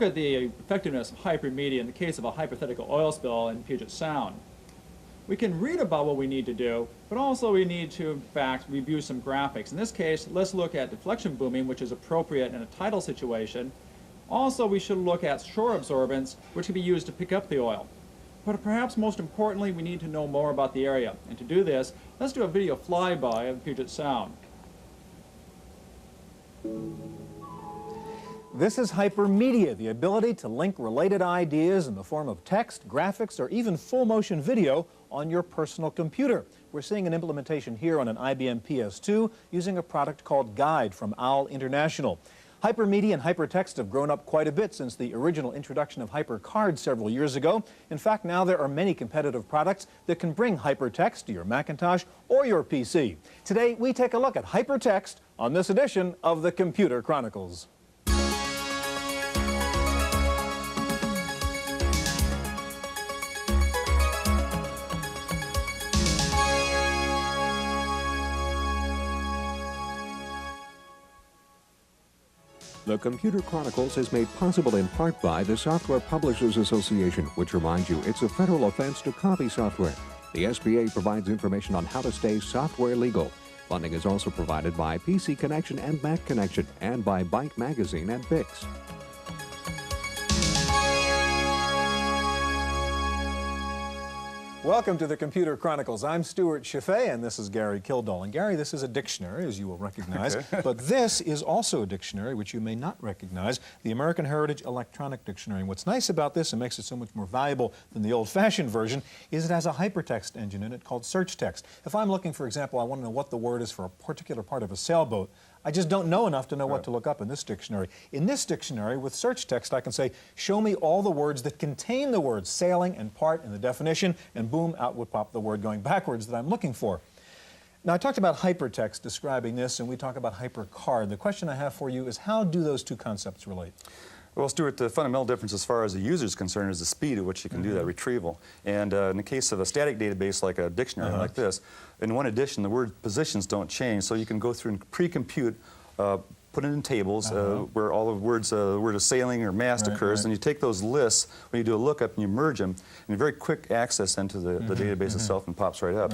look at the effectiveness of hypermedia in the case of a hypothetical oil spill in Puget Sound. We can read about what we need to do, but also we need to, in fact, review some graphics. In this case, let's look at deflection booming, which is appropriate in a tidal situation. Also, we should look at shore absorbance, which can be used to pick up the oil. But perhaps most importantly, we need to know more about the area. And to do this, let's do a video flyby of Puget Sound. This is hypermedia, the ability to link related ideas in the form of text, graphics, or even full-motion video on your personal computer. We're seeing an implementation here on an IBM PS2 using a product called Guide from OWL International. Hypermedia and hypertext have grown up quite a bit since the original introduction of HyperCard several years ago. In fact, now there are many competitive products that can bring hypertext to your Macintosh or your PC. Today, we take a look at hypertext on this edition of the Computer Chronicles. The Computer Chronicles is made possible in part by the Software Publishers Association, which reminds you it's a federal offense to copy software. The SPA provides information on how to stay software legal. Funding is also provided by PC Connection and Mac Connection, and by Byte Magazine and Bix. Welcome to the Computer Chronicles. I'm Stewart Cheifet, and this is Gary Kildall. And Gary, this is a dictionary, as you will recognize, but this is also a dictionary which you may not recognize, the American Heritage Electronic Dictionary. And what's nice about this and makes it so much more valuable than the old-fashioned version is it has a hypertext engine in it called search text. If I'm looking, for example, I want to know what the word is for a particular part of a sailboat, I just don't know enough to know what to look up in this dictionary. In this dictionary, with search text, I can say, show me all the words that contain the words sailing and part in the definition, and boom, out would pop the word going backwards that I'm looking for. Now, I talked about hypertext describing this, and we talk about HyperCard. The question I have for you is, how do those two concepts relate? Well, Stuart, the fundamental difference as far as the user is concerned is the speed at which you can do that retrieval. And in the case of a static database like a dictionary like this, in one edition, the word positions don't change, so you can go through and pre-compute, put it in tables where all the words, the word of sailing or mast occurs, and you take those lists, when you do a lookup and you merge them, and very quick access into the database itself and pops right up.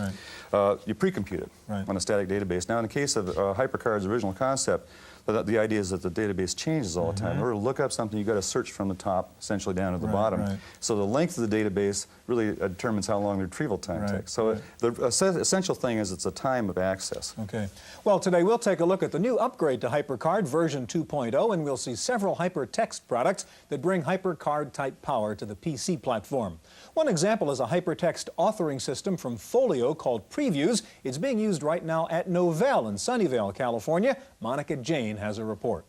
You pre-compute it on a static database. Now, in the case of HyperCard's original concept, the idea is that the database changes all the time. In order to look up something, you've got to search from the top essentially down to the bottom. So the length of the database really determines how long the retrieval time takes. So the essential thing is it's a time of access. Okay. Well, today we'll take a look at the new upgrade to HyperCard version 2.0, and we'll see several hypertext products that bring HyperCard-type power to the PC platform. One example is a hypertext authoring system from Folio called Previews. It's being used right now at Novell in Sunnyvale, California. Monica Jane has a report.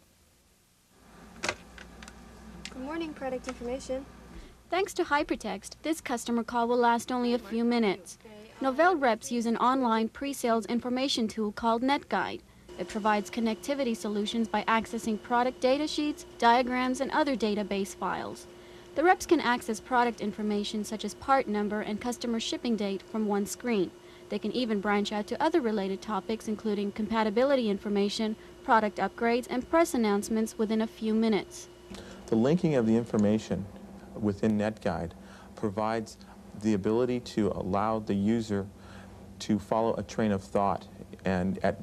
Good morning, product information. Thanks to Hypertext, this customer call will last only a few minutes. Novell reps use an online pre-sales information tool called NetGuide. It provides connectivity solutions by accessing product data sheets, diagrams, and other database files. The reps can access product information such as part number and customer shipping date from one screen. They can even branch out to other related topics, including compatibility information, product upgrades, and press announcements within a few minutes. The linking of the information within NetGuide provides the ability to allow the user to follow a train of thought and at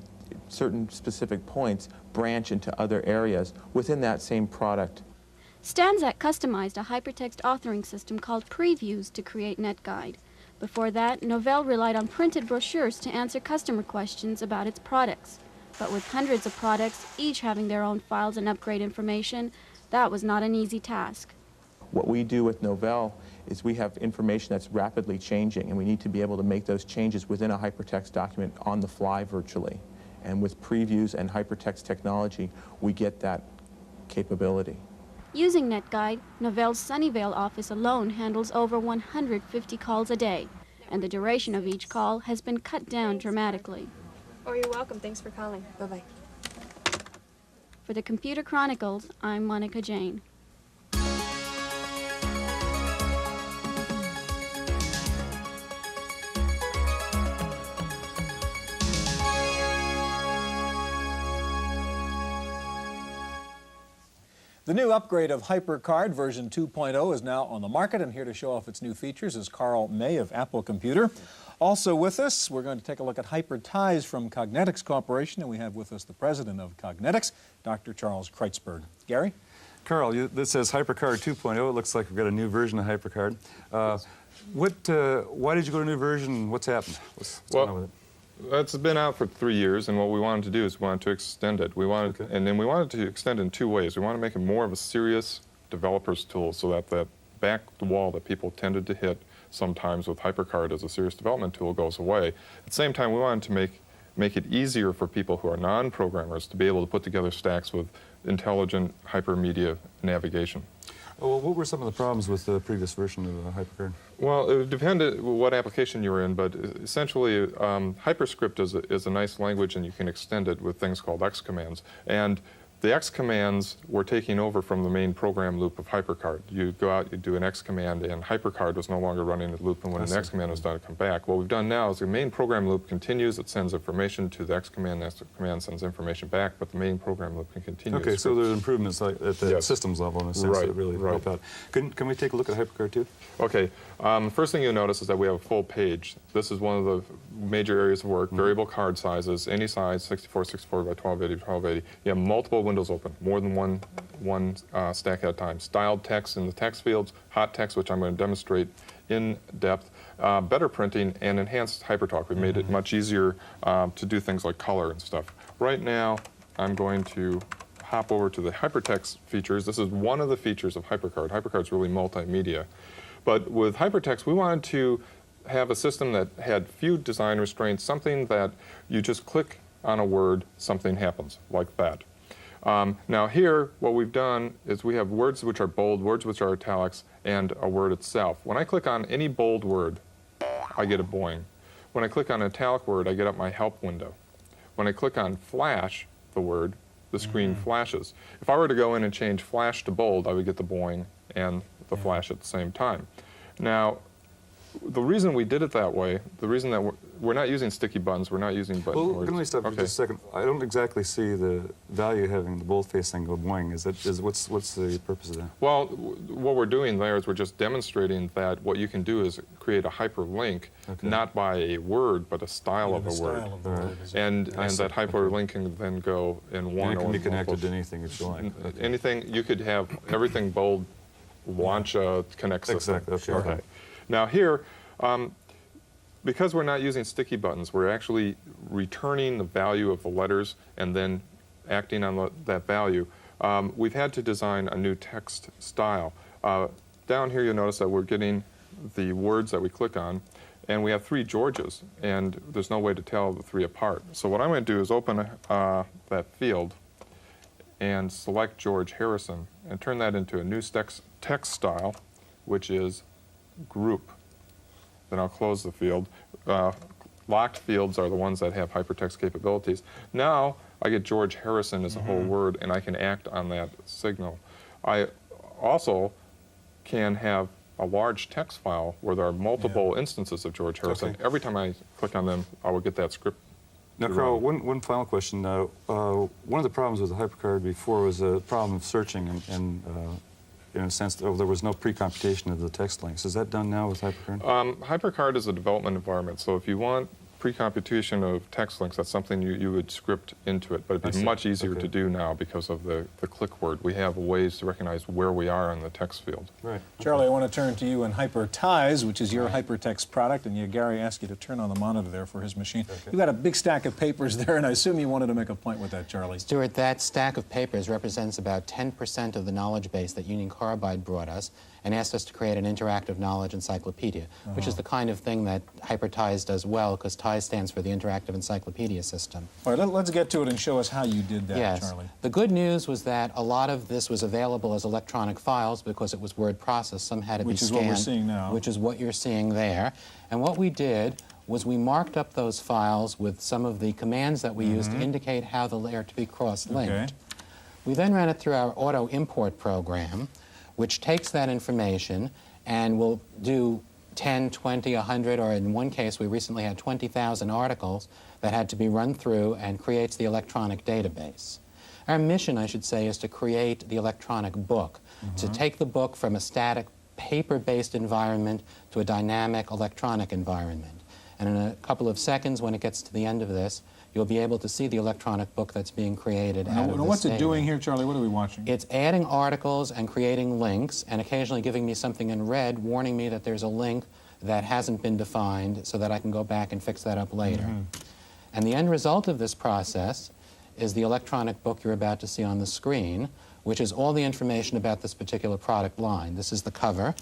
certain specific points branch into other areas within that same product. Stanzac customized a hypertext authoring system called Previews to create NetGuide. Before that, Novell relied on printed brochures to answer customer questions about its products. But with hundreds of products, each having their own files and upgrade information, that was not an easy task. What we do with Novell is we have information that's rapidly changing, and we need to be able to make those changes within a hypertext document on the fly virtually. And with Previews and hypertext technology, we get that capability. Using NetGuide, Novell's Sunnyvale office alone handles over 150 calls a day, and the duration of each call has been cut down dramatically. Oh, you're welcome. Thanks for calling. Bye-bye. For the Computer Chronicles, I'm Monica Jane. The new upgrade of HyperCard version 2.0 is now on the market, and here to show off its new features is Carl May of Apple Computer. Also with us, we're going to take a look at HyperText from Cognetics Corporation, and we have with us the president of Cognetics, Dr. Charles Kreitzberg. Gary? Carl, this says HyperCard 2.0. It looks like we've got a new version of HyperCard. Why did you go to a new version? What's happened? What's going on with it? It's been out for 3 years, and what we wanted to do is we wanted to extend it. And then we wanted to extend it in two ways. We wanted to make it more of a serious developer's tool so that that back wall that people tended to hit sometimes with HyperCard as a serious development tool goes away. At the same time, we wanted to make it easier for people who are non-programmers to be able to put together stacks with intelligent hypermedia navigation. Well, what were some of the problems with the previous version of HyperCard? Well, it depended what application you were in, but essentially HyperScript is a nice language, and you can extend it with things called X commands. And the X commands were taking over from the main program loop of HyperCard. You go out, you do an X command, and HyperCard was no longer running the loop, and when an X command was done, it come back. What we've done now is the main program loop continues, it sends information to the X command sends information back, but the main program loop can continue. Okay, so there's improvements like at the systems level in a sense that really help out. Can we take a look at HyperCard too? Okay, first thing you'll notice is that we have a full page. This is one of the major areas of work, variable card sizes, any size, 64, 64 by 1280, 1280. You have multiple windows open, more than one stack at a time. Styled text in the text fields, hot text, which I'm going to demonstrate in depth, better printing, and enhanced HyperTalk. We've made it much easier to do things like color and stuff. Right now, I'm going to hop over to the HyperText features. This is one of the features of HyperCard. HyperCard's really multimedia. But with HyperText, we wanted to have a system that had few design restraints, something that you just click on a word, something happens, like that. Now here, what we've done is we have words which are bold, words which are italics, and a word itself. When I click on any bold word, I get a boing. When I click on an italic word, I get up my help window. When I click on flash, the word, the screen flashes. If I were to go in and change flash to bold, I would get the boing and the flash at the same time. Now, the reason we did it that way, the reason that we're not using sticky buttons, we're not using button words. Let me stop for just a second. I don't exactly see the value of having the boldface thing go boing. What's the purpose of that? Well, what we're doing there is we're just demonstrating that what you can do is create a hyperlink, not by a word, but a style of a word. And that hyperlink can then go in one or multiple. And it can be connected to anything that you like. Anything, you could have everything bold, launch a connect system. Exactly, okay. Now here, because we're not using sticky buttons, we're actually returning the value of the letters and then acting on that value. We've had to design a new text style. Down here you'll notice that we're getting the words that we click on, and we have 3 Georges, and there's no way to tell the 3 apart. So what I'm going to do is open that field and select George Harrison and turn that into a new text style, which is group. Then I'll close the field. Locked fields are the ones that have hypertext capabilities. Now I get George Harrison as a whole word, and I can act on that signal. I also can have a large text file where there are multiple instances of George Harrison. Every time I click on them, I will get that script. Now, Carl, one final question. One of the problems with the HyperCard before was a problem of searching and in a sense, there was no pre-computation of the text links. Is that done now with HyperCard? HyperCard is a development environment, so if you want pre-computation of text links, that's something you would script into it, but it'd be much easier to do now because of the click word. We have ways to recognize where we are in the text field. Right. Charlie, I want to turn to you and HyperText, which is your HyperText product, and Gary asked you to turn on the monitor there for his machine. You've got a big stack of papers there, and I assume you wanted to make a point with that, Charlie. Stewart, that stack of papers represents about 10% of the knowledge base that Union Carbide brought us and asked us to create an interactive knowledge encyclopedia, which is the kind of thing that HyperText does well, because TIES stands for the Interactive Encyclopedia System. All right, let's get to it and show us how you did that, Charlie. The good news was that a lot of this was available as electronic files because it was word processed. Some had to be scanned. Which is what we're seeing now. Which is what you're seeing there. And what we did was we marked up those files with some of the commands that we used to indicate how they are to be cross-linked. We then ran it through our auto import program, which takes that information and will do 10, 20, 100, or in one case we recently had 20,000 articles that had to be run through and creates the electronic database. Our mission, I should say, is to create the electronic book, to take the book from a static paper-based environment to a dynamic electronic environment. And in a couple of seconds, when it gets to the end of this, you'll be able to see the electronic book that's being created out of this What's it data. doing here, Charlie? What are we watching? It's adding articles and creating links, and occasionally giving me something in red, warning me that there's a link that hasn't been defined, so that I can go back and fix that up later. And the end result of this process is the electronic book you're about to see on the screen, which is all the information about this particular product line. This is the cover.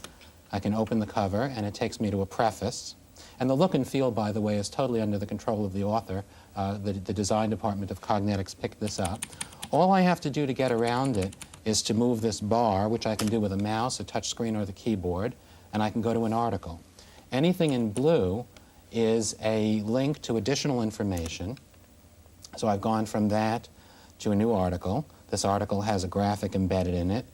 I can open the cover, and it takes me to a preface. And the look and feel, by the way, is totally under the control of the author. The design department of Cognetics picked this up. All I have to do to get around it is to move this bar, which I can do with a mouse, a touch screen, or the keyboard, and I can go to an article. Anything in blue is a link to additional information. So I've gone from that to a new article. This article has a graphic embedded in it.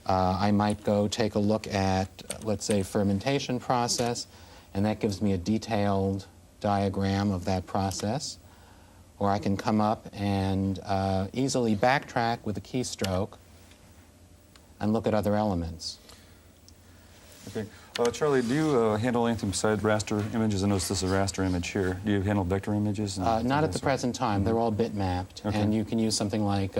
I might go take a look at, let's say, fermentation process, and that gives me a detailed diagram of that process. Or I can come up and easily backtrack with a keystroke and look at other elements. Okay. Charlie, do you handle anything besides raster images? I notice this is a raster image here. Do you handle vector images? Not at the present time. They're all bitmapped, and you can use something like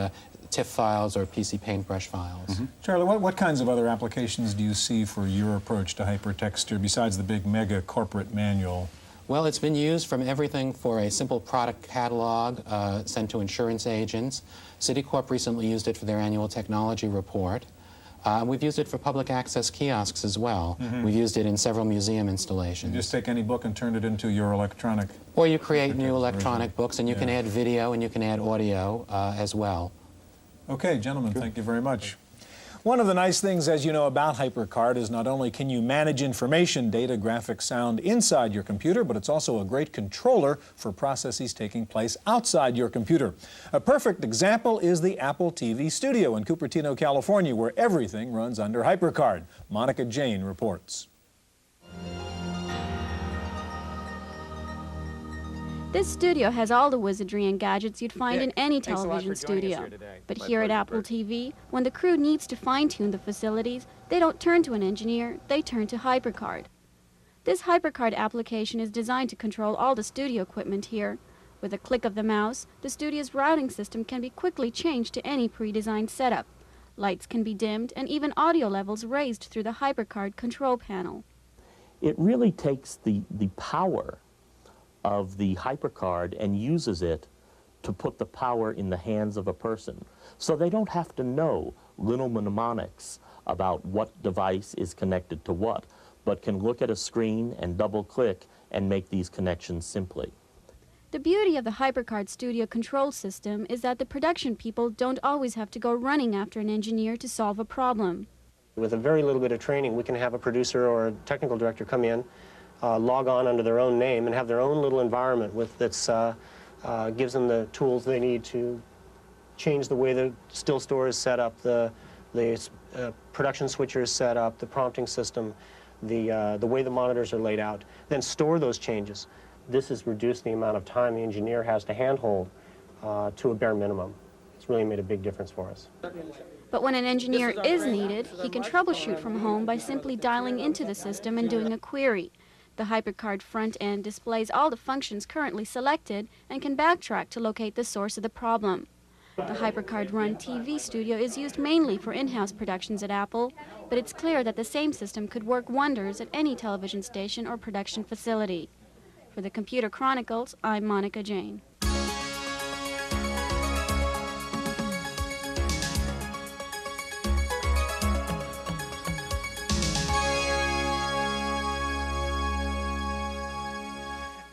TIFF files or PC Paintbrush files. Charlie, what kinds of other applications do you see for your approach to hypertext here besides the big mega corporate manual? Well, it's been used from everything for a simple product catalog sent to insurance agents. Citicorp recently used it for their annual technology report. We've used it for public access kiosks as well. We've used it in several museum installations. You just take any book and turn it into your electronic... Or you create new electronic books, and you can add video and you can add audio as well. Okay, gentlemen, thank you very much. One of the nice things, as you know, about HyperCard is not only can you manage information, data, graphics, sound inside your computer, but it's also a great controller for processes taking place outside your computer. A perfect example is the Apple TV Studio in Cupertino, California, where everything runs under HyperCard. Monica Jane reports. This studio has all the wizardry and gadgets you'd find in any television studio. But here at Apple TV, when the crew needs to fine-tune the facilities, they don't turn to an engineer, they turn to HyperCard. This HyperCard application is designed to control all the studio equipment here. With a click of the mouse, the studio's routing system can be quickly changed to any pre-designed setup. Lights can be dimmed and even audio levels raised through the HyperCard control panel. It really takes the power of the HyperCard and uses it to put the power in the hands of a person. So they don't have to know little mnemonics about what device is connected to what, but can look at a screen and double-click and make these connections simply. The beauty of the HyperCard Studio control system is that the production people don't always have to go running after an engineer to solve a problem. With a very little bit of training, we can have a producer or a technical director come in, log on under their own name and have their own little environment that's gives them the tools they need to change the way the still store is set up, the production switcher is set up, the prompting system, the way the monitors are laid out, then store those changes. This has reduced the amount of time the engineer has to handhold to a bare minimum. It's really made a big difference for us. But when an engineer is needed, he can troubleshoot from home by simply dialing into the system and doing a query. The HyperCard front end displays all the functions currently selected and can backtrack to locate the source of the problem. The HyperCard Run TV Studio is used mainly for in-house productions at Apple, but it's clear that the same system could work wonders at any television station or production facility. For the Computer Chronicles, I'm Monica Jane.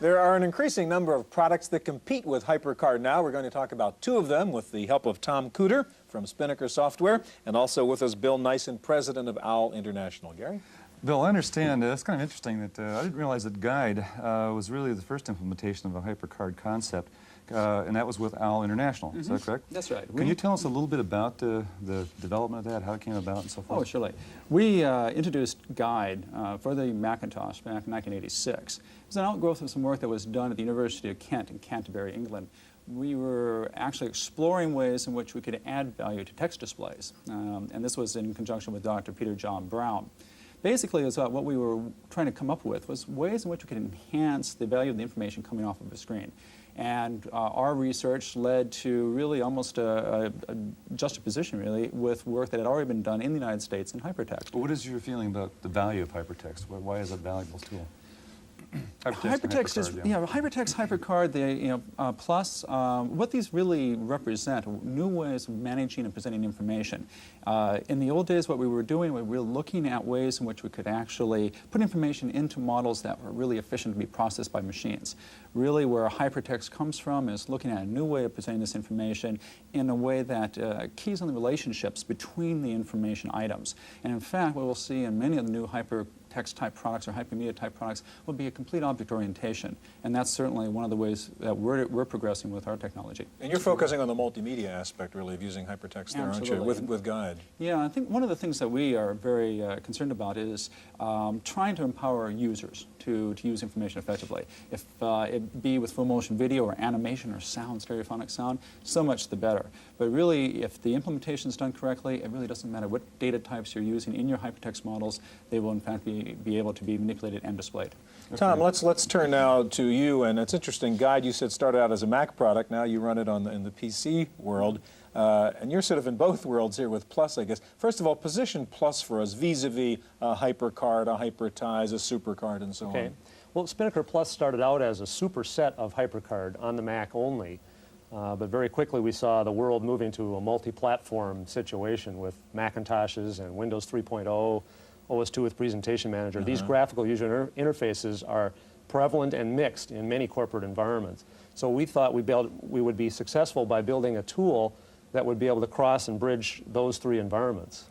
There are an increasing number of products that compete with HyperCard now. We're going to talk about two of them with the help of Tom Cooter from Spinnaker Software, and also with us Bill Nyssen, president of OWL International. Gary? Bill, I understand, it's kind of interesting that I didn't realize that Guide was really the first implementation of a HyperCard concept, and that was with OWL International. Is that correct? That's right. Can you tell us a little bit about the development of that, how it came about and so forth? Oh, surely. We introduced Guide for the Macintosh back in 1986. It was an outgrowth of some work that was done at the University of Kent in Canterbury, England, we were actually exploring ways in which we could add value to text displays. And this was in conjunction with Dr. Peter John Brown. Basically, what we were trying to come up with was ways in which we could enhance the value of the information coming off of a screen. And our research led to really almost a juxtaposition, really, with work that had already been done in the United States in hypertext. What is your feeling about the value of hypertext? Why is it a valuable tool? Hypertext is, hypertext, hypercard, plus, what these really represent are new ways of managing and presenting information. In the old days, what we were doing, we were looking at ways in which we could actually put information into models that were really efficient to be processed by machines. Really, where hypertext comes from is looking at a new way of presenting this information in a way that keys on the relationships between the information items. And in fact, what we'll see in many of the new hypertext type products or hypermedia type products will be a complete object orientation. And that's certainly one of the ways that we're progressing with our technology. And you're focusing on the multimedia aspect, really, of using hypertext there, aren't you, with Guide? Yeah, I think one of the things that we are very concerned about is trying to empower users to use information effectively. If it be with full motion video or animation or sound, stereophonic sound, so much the better. But really, if the implementation is done correctly, it really doesn't matter what data types you're using in your hypertext models, they will in fact be able to be manipulated and displayed. Okay. Tom, let's turn now to you, and it's interesting. Guide, you said, started out as a Mac product, now you run it in the PC world. And you're sort of in both worlds here with Plus, I guess. First of all, position Plus for us vis-a-vis a HyperCard, a HyperTize, a SuperCard, and so on. Well, Spinnaker Plus started out as a superset of HyperCard on the Mac only. But very quickly we saw the world moving to a multi-platform situation with Macintoshes and Windows 3.0, OS 2 with Presentation Manager. These graphical user interfaces are prevalent and mixed in many corporate environments. So we thought we would be successful by building a tool that would be able to cross and bridge those three environments.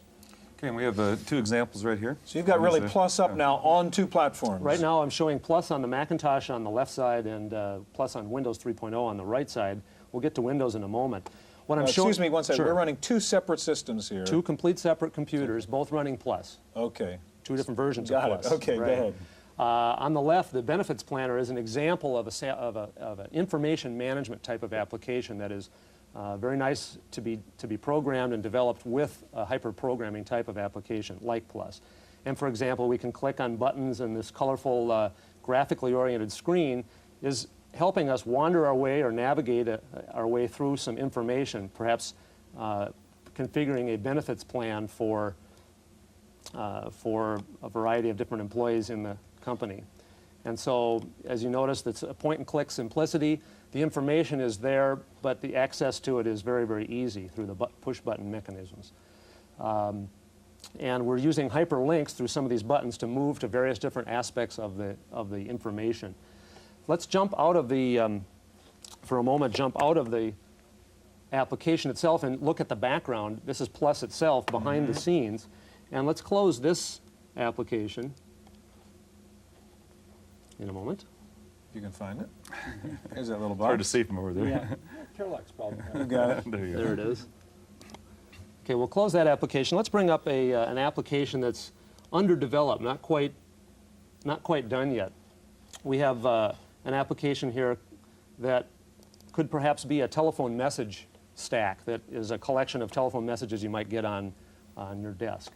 Okay, and we have 2 examples right here. So you've got really Plus up now on 2 platforms. Right now I'm showing Plus on the Macintosh on the left side and Plus on Windows 3.0 on the right side. We'll get to Windows in a moment. What I'm showing, excuse me one second. Sure. We're running 2 separate systems here. 2 complete separate computers, both running Plus. Okay. 2 different versions Got of Plus. It. Okay, right. Go ahead. On the left, the benefits planner is an example of an information management type of application that is very nice to be programmed and developed with a hyper-programming type of application like Plus. And for example, we can click on buttons, and this colorful, graphically oriented screen is helping us wander our way or navigate our way through some information, perhaps configuring a benefits plan for a variety of different employees in the company. And so, as you notice, it's a point-and-click simplicity. The information is there, but the access to it is very, very easy through the push-button mechanisms. And we're using hyperlinks through some of these buttons to move to various different aspects of the information. Let's jump out of the, for a moment, jump out of the application itself and look at the background. This is Plus itself behind the scenes. And let's close this application in a moment. If you can find it. There's that little box. It's hard to see from over there. Yeah. Parallax problem. You got it. There it is. Okay, we'll close that application. Let's bring up an application that's underdeveloped, not quite done yet. We have an application here that could perhaps be a telephone message stack that is a collection of telephone messages you might get on your desk.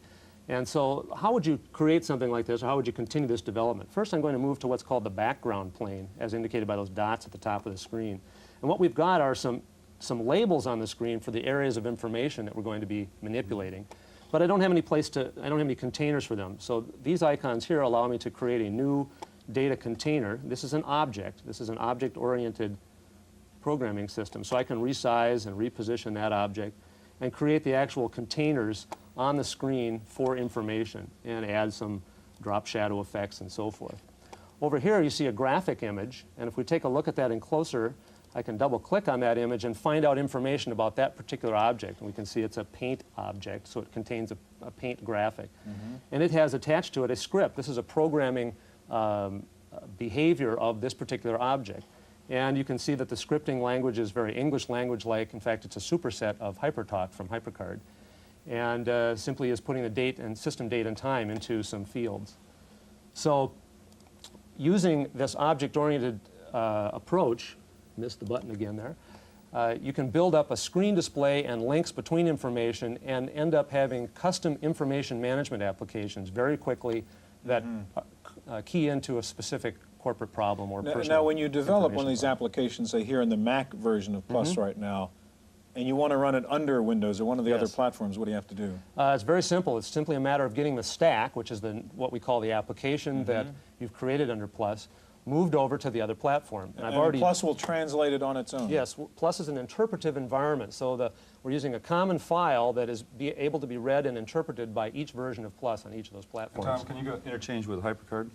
And so how would you create something like this, or how would you continue this development? First, I'm going to move to what's called the background plane, as indicated by those dots at the top of the screen. And what we've got are some labels on the screen for the areas of information that we're going to be manipulating. But I don't have any I don't have any containers for them. So these icons here allow me to create a new data container. This is an object. This is an object-oriented programming system. So I can resize and reposition that object and create the actual containers on the screen for information and add some drop shadow effects and so forth. Over here you see a graphic image, and if we take a look at that in closer, I can double click on that image and find out information about that particular object. And we can see it's a paint object, so it contains a paint graphic. And it has attached to it a script. This is a programming behavior of this particular object. And you can see that the scripting language is very English language-like. In fact, it's a superset of HyperTalk from HyperCard. And simply is putting the date and system date and time into some fields. So using this object-oriented approach, missed the button again there, you can build up a screen display and links between information and end up having custom information management applications very quickly that key into a specific corporate problem or personal. Now, when you develop one of these problem. applications, say here in the Mac version of Plus right now, and you want to run it under Windows or one of the other platforms, what do you have to do? It's very simple. It's simply a matter of getting the stack, which is what we call the application that you've created under Plus, moved over to the other platform. And Plus will translate it on its own? Yes. Plus is an interpretive environment, so we're using a common file that is able to be read and interpreted by each version of Plus on each of those platforms. Tom, can you go interchange with HyperCard?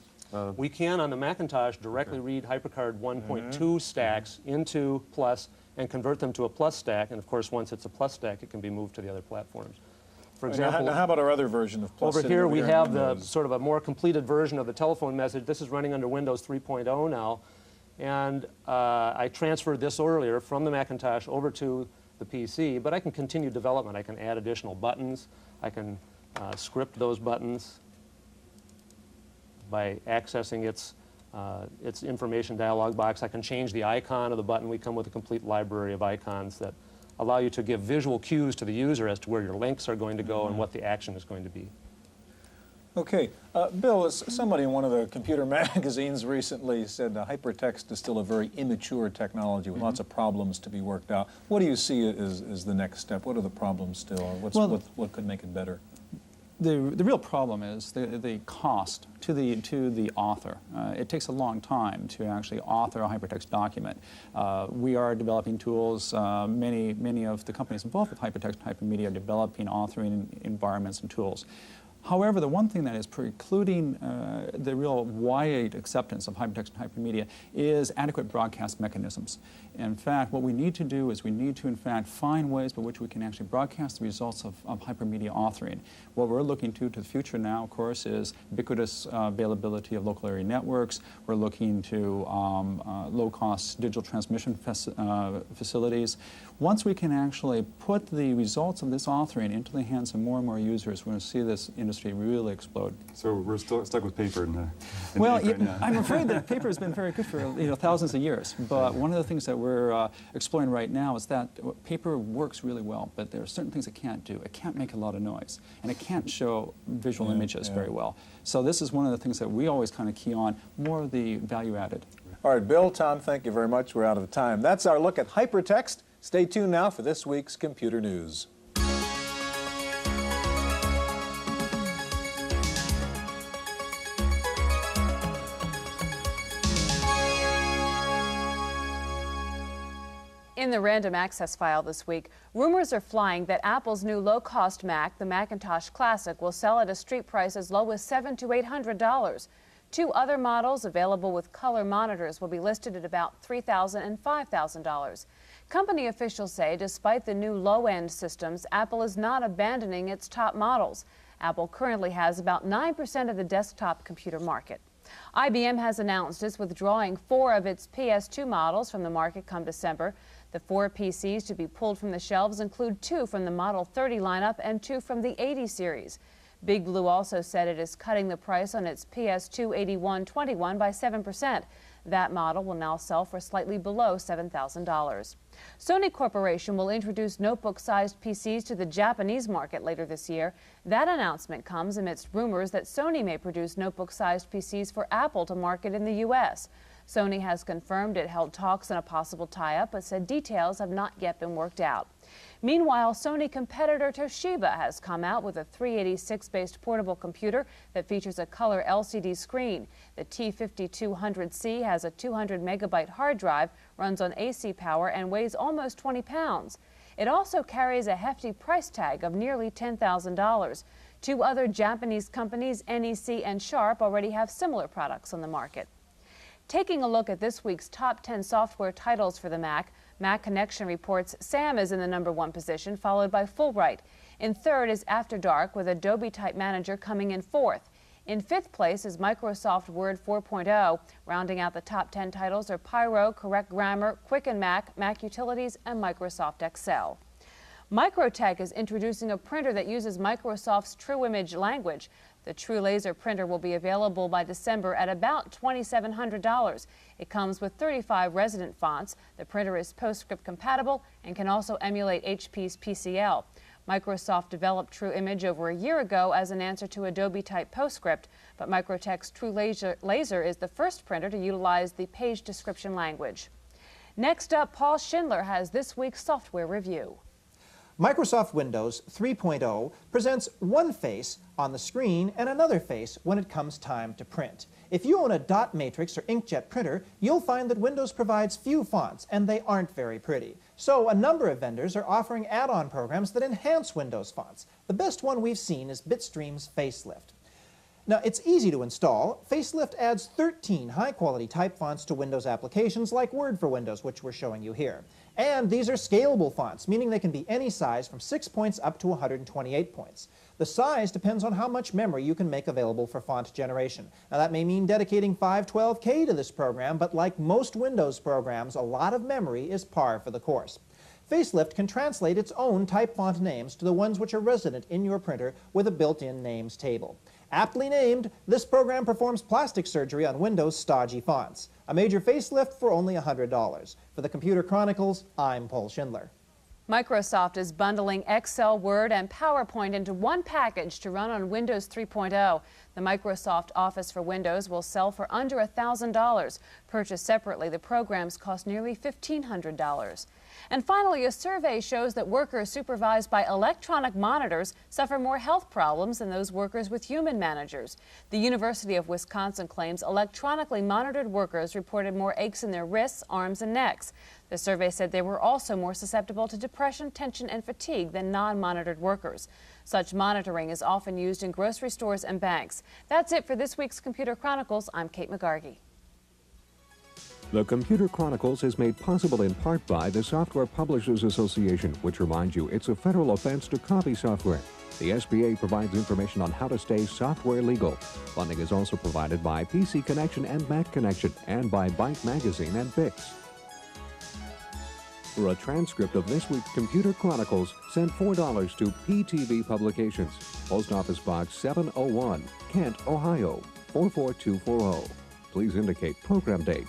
We can, on the Macintosh, directly read HyperCard 1.2 stacks into Plus and convert them to a Plus stack, and of course, once it's a Plus stack, it can be moved to the other platforms. For example, now how about our other version of Plus? over here we have the sort of a more completed version of the telephone message. This is running under Windows 3.0 now, and I transferred this earlier from the Macintosh over to the PC, but I can continue development. I can add additional buttons. I can script those buttons by accessing its information dialog box. I can change the icon of the button. We come with a complete library of icons that allow you to give visual cues to the user as to where your links are going to go and what the action is going to be. Okay. Bill, somebody in one of the computer magazines recently said hypertext is still a very immature technology with lots of problems to be worked out. What do you see as the next step? What are the problems still? Or what could make it better? The real problem is the cost to the author. It takes a long time to actually author a hypertext document. We are developing tools. Many of the companies involved with hypertext and hypermedia are developing authoring environments and tools. However, the one thing that is precluding the real wide acceptance of hypertext and hypermedia is adequate broadcast mechanisms. In fact, what we need to do is we need to, in fact, find ways by which we can actually broadcast the results of hypermedia authoring. What we're looking to the future now, of course, is ubiquitous availability of local area networks. We're looking to low-cost digital transmission facilities. Once we can actually put the results of this authoring into the hands of more and more users, we're going to see this industry really explode. So we're still stuck with paper right now. I'm afraid that paper has been very good for thousands of years. But one of the things that we're exploring right now is that paper works really well, but there are certain things it can't do. It can't make a lot of noise, and it can't show visual images very well. So this is one of the things that we always kind of key on, more of the value added. All right, Bill, Tom, thank you very much. We're out of time. That's our look at hypertext. Stay tuned now for this week's Computer News. In the random access file this week, rumors are flying that Apple's new low-cost Mac, the Macintosh Classic, will sell at a street price as low as $700 to $800. Two other models available with color monitors will be listed at about $3,000 and $5,000. Company officials say despite the new low-end systems, Apple is not abandoning its top models. Apple currently has about 9% of the desktop computer market. IBM has announced it's withdrawing 4 of its PS2 models from the market come December. The 4 PCs to be pulled from the shelves include 2 from the Model 30 lineup and 2 from the 80 series. Big Blue also said it is cutting the price on its PS2 8121 by 7%. That model will now sell for slightly below $7,000. Sony Corporation will introduce notebook-sized PCs to the Japanese market later this year. That announcement comes amidst rumors that Sony may produce notebook-sized PCs for Apple to market in the U.S. Sony has confirmed it held talks on a possible tie-up, but said details have not yet been worked out. Meanwhile, Sony competitor Toshiba has come out with a 386-based portable computer that features a color LCD screen. The T5200C has a 200-megabyte hard drive, runs on AC power, and weighs almost 20 pounds. It also carries a hefty price tag of nearly $10,000. 2 other Japanese companies, NEC and Sharp, already have similar products on the market. Taking a look at this week's top 10 software titles for the Mac, Mac Connection reports Sam is in the #1 position, followed by Fulbright. In 3rd is After Dark, with Adobe Type Manager coming in 4th. In 5th place is Microsoft Word 4.0. Rounding out the top 10 titles are Pyro, Correct Grammar, Quicken Mac, Mac Utilities, and Microsoft Excel. Microtech is introducing a printer that uses Microsoft's True Image language. The True Laser printer will be available by December at about $2,700. It comes with 35 resident fonts. The printer is PostScript compatible and can also emulate HP's PCL. Microsoft developed True Image over a year ago as an answer to Adobe Type PostScript, but Microtext True Laser is the first printer to utilize the page description language. Next up, Paul Schindler has this week's software review. Microsoft Windows 3.0 presents one face on the screen and another face when it comes time to print. If you own a dot matrix or inkjet printer, you'll find that Windows provides few fonts and they aren't very pretty. So a number of vendors are offering add-on programs that enhance Windows fonts. The best one we've seen is Bitstream's Facelift. Now, it's easy to install. Facelift adds 13 high-quality type fonts to Windows applications like Word for Windows, which we're showing you here. And these are scalable fonts, meaning they can be any size from 6 points up to 128 points. The size depends on how much memory you can make available for font generation. Now, that may mean dedicating 512K to this program, but like most Windows programs, a lot of memory is par for the course. Facelift can translate its own type font names to the ones which are resident in your printer with a built-in names table. Aptly named, this program performs plastic surgery on Windows' stodgy fonts. A major facelift for only $100. For the Computer Chronicles, I'm Paul Schindler. Microsoft is bundling Excel, Word, and PowerPoint into one package to run on Windows 3.0. The Microsoft Office for Windows will sell for under $1,000. Purchased separately, the programs cost nearly $1,500. And finally, a survey shows that workers supervised by electronic monitors suffer more health problems than those workers with human managers. The University of Wisconsin claims electronically monitored workers reported more aches in their wrists, arms, and necks. The survey said they were also more susceptible to depression, tension, and fatigue than non-monitored workers. Such monitoring is often used in grocery stores and banks. That's it for this week's Computer Chronicles. I'm Kate McGargy. The Computer Chronicles is made possible in part by the Software Publishers Association, which reminds you it's a federal offense to copy software. The SBA provides information on how to stay software legal. Funding is also provided by PC Connection and Mac Connection, and by Byte Magazine and Bix. For a transcript of this week's Computer Chronicles, send $4 to PTV Publications, Post Office Box 701, Kent, Ohio 44240. Please indicate program date.